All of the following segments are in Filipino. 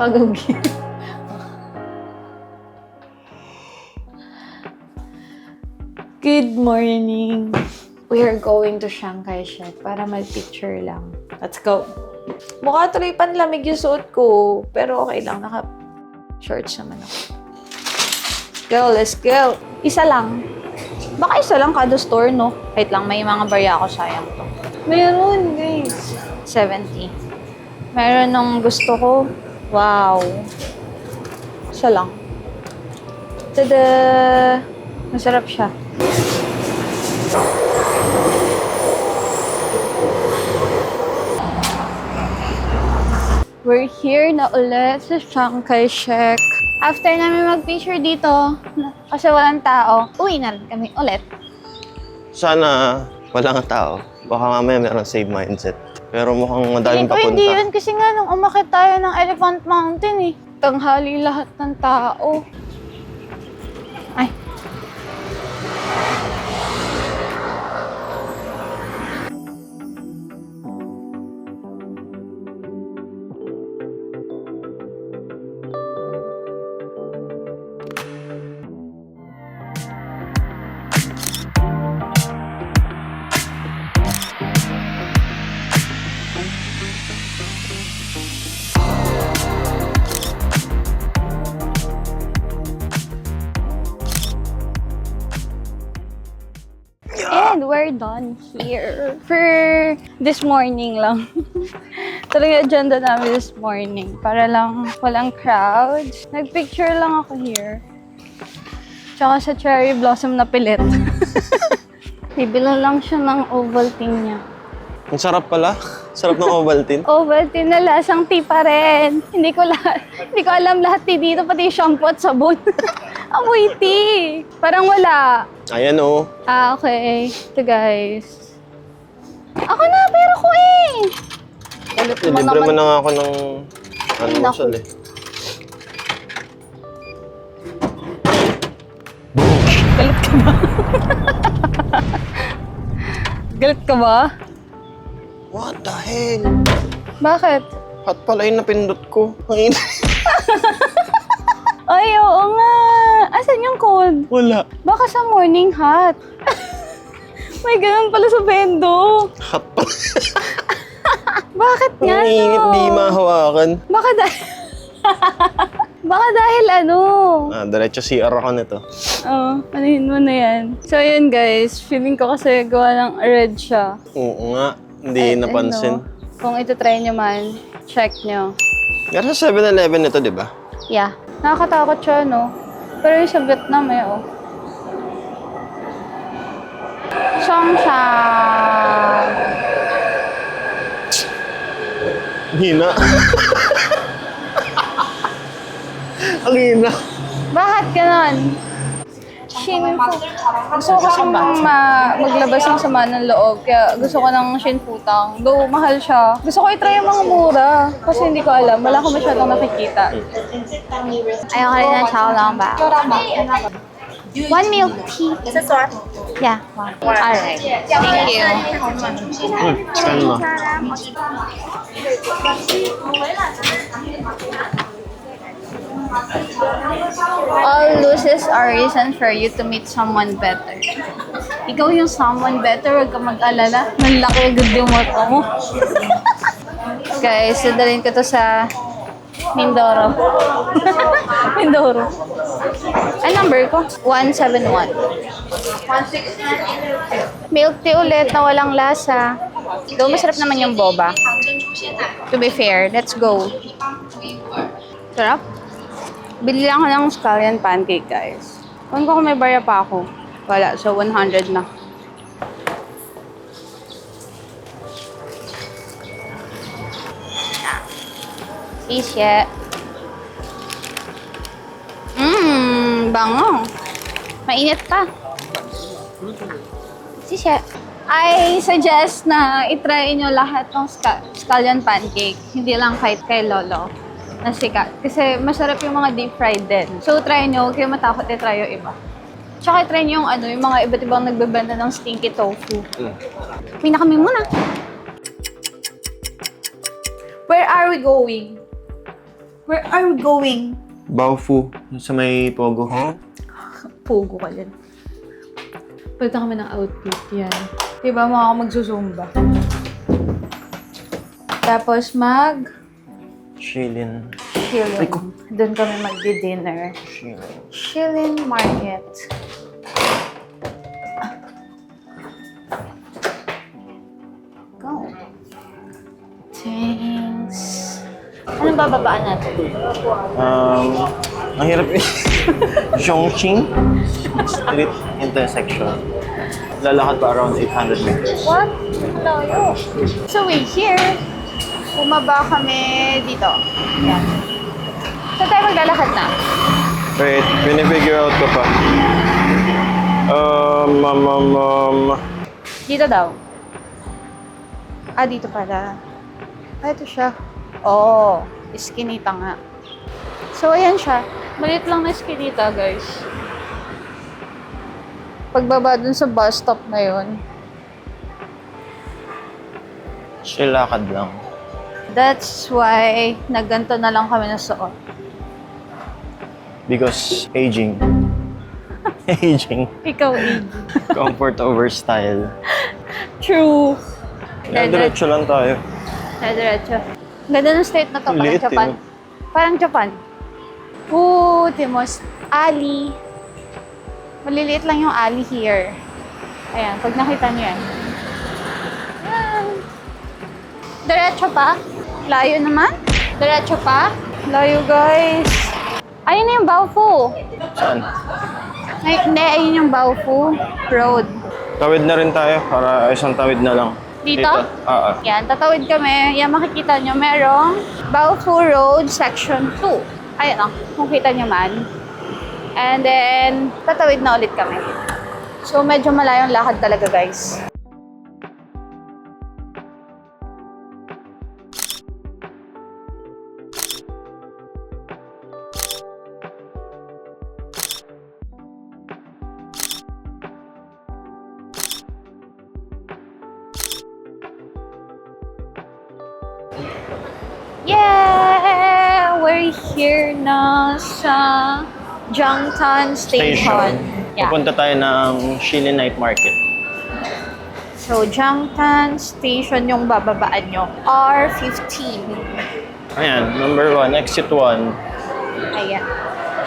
Nakagagi. Good morning. We are going to Chiang Kai-shek para mag-picture lang. Let's go. Mukha tuloy panlamig yung suot ko. Pero okay lang. Naka-shorts naman ako. Let's go. Isa lang. Baka isa lang kada store, no? Wait lang, may mga barya ako. Sayang to. Meron, guys. 70. Meron nung gusto ko. Wow. Isa lang. Tada! Masarap siya. We're here na ulit sa Chiang Kai-shek. After namin mag-picture dito, kasi walang tao, uwi na rin kami ulit. Sana walang tao. Baka mamaya meron save mindset. Pero mukhang madaling papunta. Hindi yun kasi nga nung umakit tayo ng Elephant Mountain eh. Tanghali lahat ng tao. Ay. And we're done here for this morning lang. Talaga agenda namin this morning para lang walang crowds. Nagpicture lang ako here. Tsaka sa cherry blossom na pilit. Bibila lang siya ng Ovaltine niya. Ang sarap pala. Sarap ng Ovaltine. Ovaltine na lasang tea pa rin. Hindi ko alam lahat dito, pati shampoo at sabon. Amoy tea. Parang wala. Ayan o. Ah, okay. Ito guys. Ako na, pero ko eh. Galit mo Libre mo naman. na nga ako ng almusal eh. Galit ka ba? Galit ka ba? What the hell? Bakit? Hot pala yung napindot ko. Ang init. Ay, oo nga. Asan yung cold? Wala. Baka sa morning hot. May ganun pala sa bendo. Hot pala. Bakit nga Ang init, di mahawakan. Baka dahil... Baka dahil ano? Diretso CR ako nito. Oo, anuhin mo na yan. So yun guys, feeling ko kasi gawa ng red siya. Oo nga. Hindi napansin. Kung ito-try nyo man, check nyo. Pero sa 7-Eleven ito, di ba? Yeah. Nakakatakot siya, no? Pero yung sa Vietnam eh, oh. Songshan! Hina. Ang hina. Bakit ganon? Shinfu. Gusto ko kasing maglabas ng sama ng loob. Kaya gusto ko ng shinfutang. Though mahal siya. Gusto ko i-try yung mga mura. Kasi hindi ko alam. Wala ko masyadong nakikita. Ayoko rin ng chow lang ba? One milk tea. Yeah. Alright. Thank you. Scan mo. All losses are reason for you to meet someone better. Ikaw yung someone better, huwag ka mag-alala. Nanlaki agad yung mata mo. Guys, dadalhin ko to sa Mindoro. Mindoro. Ay, number ko? 171. Milk tea ulit na walang lasa. Though masarap naman yung boba. To be fair, let's go. Sarap. Bili lang ako ng scallion pancake, guys. Kung may barya pa ako. Wala, so 100 na. Isye. Bango. Mainit pa. Isye. I suggest na itry nyo lahat ng scallion pancake. Hindi lang kahit kay Lolo na sikat. Kasi masarap yung mga deep fried din. So try nyo, huwag kayo matakot i-try yung iba. Tsaka try nyo yung mga iba't ibang nagbebenta ng stinky tofu. May na kami muna. Where are we going? Where are we going? Baofu, sa may Pogo. Pogo ka dyan. Palitan kami ng outfit yan. Diba, mga ako magsusumba. Tapos Shilin. Shilin. Doon kami magdi-dinner. Shilin Market. Go. Thanks. Anong bababaan natin? Ang hirap eh. Zhongqing Street intersection. Lalakad pa around 800 meters. What? Layo. So we're here. Bumaba kami dito. Yan. Saan tayo maglalakad na? Wait, pinifigure out ko pa. Dito daw. Ah, dito pala. Ah, ito siya. Oo. Iskinita nga. So, ayan siya. Maliit lang na iskinita, guys. Pagbaba dun sa bus stop na yun. Chill lakad lang. That's why nagganto na lang kami na suot. Because aging. Aging. Ikaw, Iggy. Comfort over style. True. Diretso lang tayo. Diretso. Ganda ng state na to, parang Liit, Japan. eh. Parang Japan. Ooh, Timos. Alley. Maliliit lang yung alley here. Ayan, pag nakita niyo yan. Ayan. Diretso pa. Layo naman. Diretso pa. Layo, guys. Ayun na yung Baofu. Saan? Ay, hindi, ayun yung Baofu Road. Tawid na rin tayo para isang tawid na lang. Dito? Oo. Yan, tatawid kami. Yan, makikita nyo, merong Baofu Road Section 2. Ayan o, kung kita nyo man. And then, tatawid na ulit kami. So, medyo malayong lakad talaga, guys. Yeah! We're here na sa Jiangtan Station. Yeah. Pupunta tayo ng Shilin Night Market. So, Jiangtan Station yung bababaan nyo. R15. Ayan, number 1, exit 1. Ayan.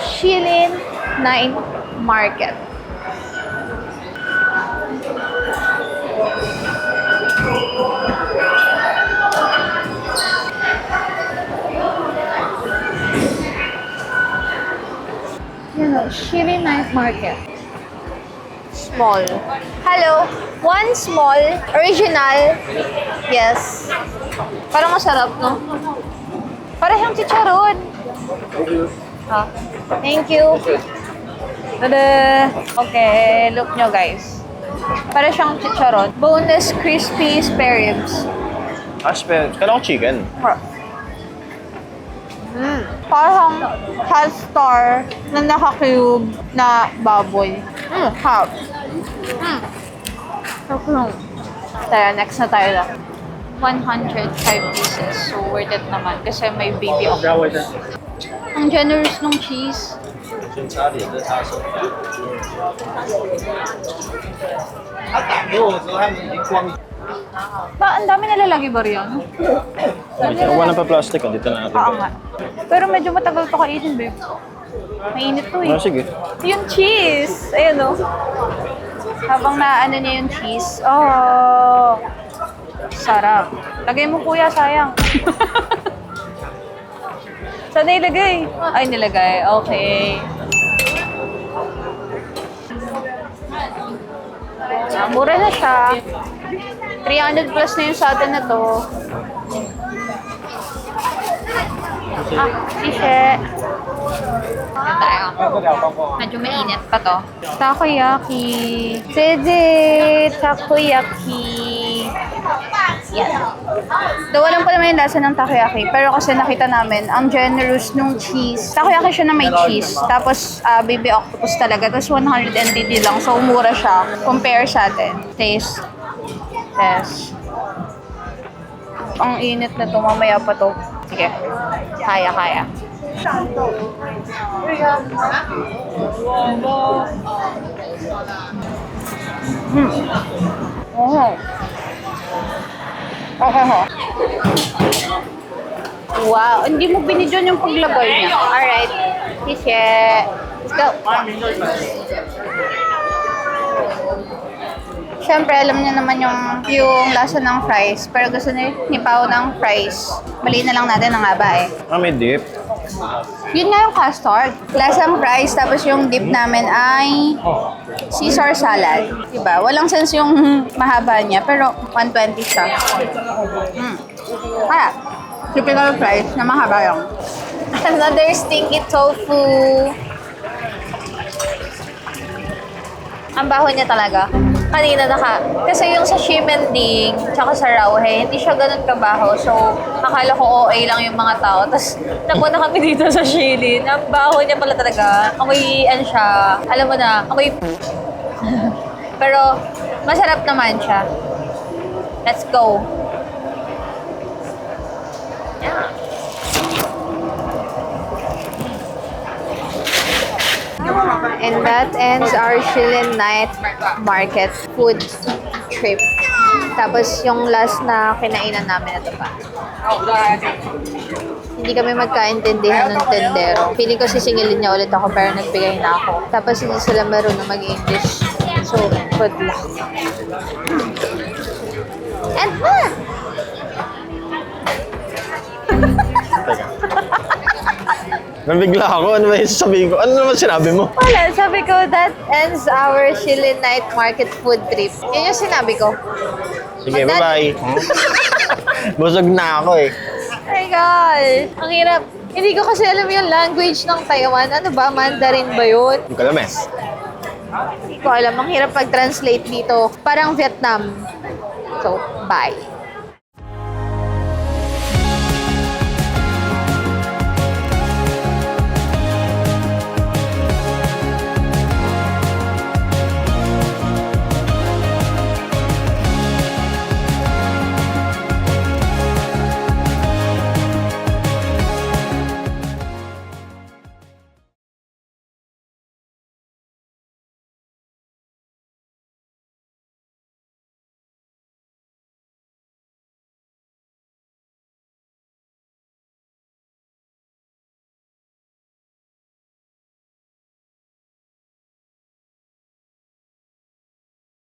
Shilin Night Market. Yan o, Shilin Night Market. Small. Hello. One small, original. Yes. Parang masarap, no? Parang siyang chicharon. Ah, thank you. Tada! Okay, look nyo guys. Parang siyang chicharon. Boneless crispy spare ribs. Kala ko chicken. Parang half star na naka-cube na baboy. Half. So, tayo, next na tayo lang. 105 pieces. So, worth it naman. Kasi may baby ako. Ang generous ng cheese. Ba, ang dami nalalagay ba riyan? Wala pa plastic, dito na natin. Oo nga. Pero medyo matagal to kainin, babe. Mainit to eh. Sige. Yung cheese! Ayan o. Habang naano niya yung cheese. Oh! Sarap. Lagay mo kuya, sayang. Saan nilagay? Ay, nilagay. Okay. Mura na siya. 300 plus na yung sa atin na to. Ah, sishe. Yan tayo. Medyo mainit pa to. Takoyaki. Jeje! Takoyaki. Yan. Daw lang pa naman yung lasa ng takoyaki. Pero kasi nakita namin, ang generous nung cheese. Takoyaki siya na may cheese. Tapos, baby octopus talaga. Tapos 100 NTD lang. So, mura siya. Compare sa atin. Taste. Test. Ang init na to. Mamaya pa to. Sige. Kaya. Wow, hindi mo binidyon yung paglagay niya. Alright. Sige. Let's go. Siyempre, alam niya naman yung lasa ng fries. Pero gusto ni Pao ng fries. Maliin na lang natin ang haba eh. May dip. Yun nga yung custard. Lasang fries, tapos yung dip namin ay Caesar salad. Diba? Walang sense yung mahaba niya, pero 120 siya. Kaya, typical fries na mahaba yung. Another stinky tofu. Ang baho niya talaga. Kanina kasi yung sa shimending, tsaka sa rauhe, hindi siya ganun kabaho. So, akala ko OA lang yung mga tao. Tapos, napunta kami dito sa Shilin. Ang baho niya pala talaga. Amoy, siya, alam mo na, amoy Pero, masarap naman siya. Let's go. Yeah. And that ends our Shilin Night Market food trip. Tapos yung last na kinainan namin, ito pa. Hindi kami magkaintindihan ng tendero. Feeling ko sisingilin niya ulit ako pero nagbigay na ako. Tapos hindi sila marunong mag-English. So, good luck. And Teka. Nabigla ako. Ano ba yung sasabihin ko? Ano naman sinabi mo? wala, sabi ko, that ends our Shilin Night Market food trip. Yun yung sinabi ko. Sige, That- bye-bye. Busog na ako eh. Oh my God! Ang hirap. Hindi ko kasi alam yung language ng Taiwan. Ano ba? Mandarin ba yun? Yung kalames. Hindi ko alam. Ang hirap pag-translate dito. Parang Vietnam. So, bye.